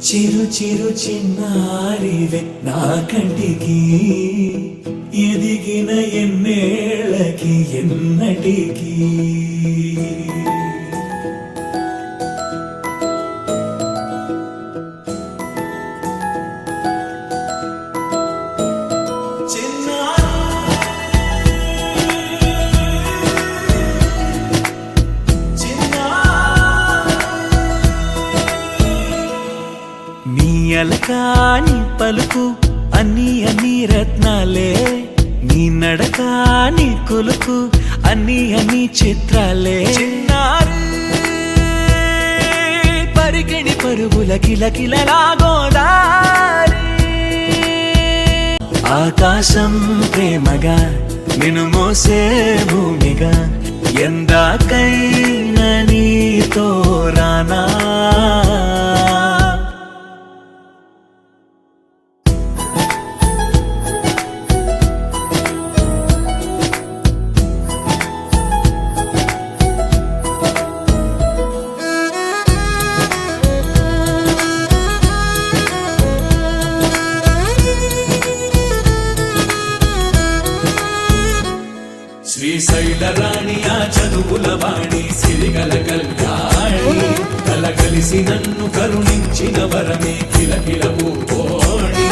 చిరు చిరు చిన్నారివే నా కంటికి ఎదిగిన ఎన్నేళ్ళకి ఎన్నటికి అలకాని పలుకు అన్ని అన్ని రత్నాలే నీ నడకాని కులుకు అన్ని అన్ని చిత్రాలే చిన్నారు పరికిణి పరుగుల కిలకిలలాగోదారి ఆకాశం ప్రేమగా నిన్ను మోసే భూమిగా ఎందాకైనా నీతో రానా శ్రీశైల రాణి ఆ చదువుల వాణి సిరిగల కళ్యాణి కలగలిసి నన్ను కరుణించిన వరమే కిలకిల ఊపోణి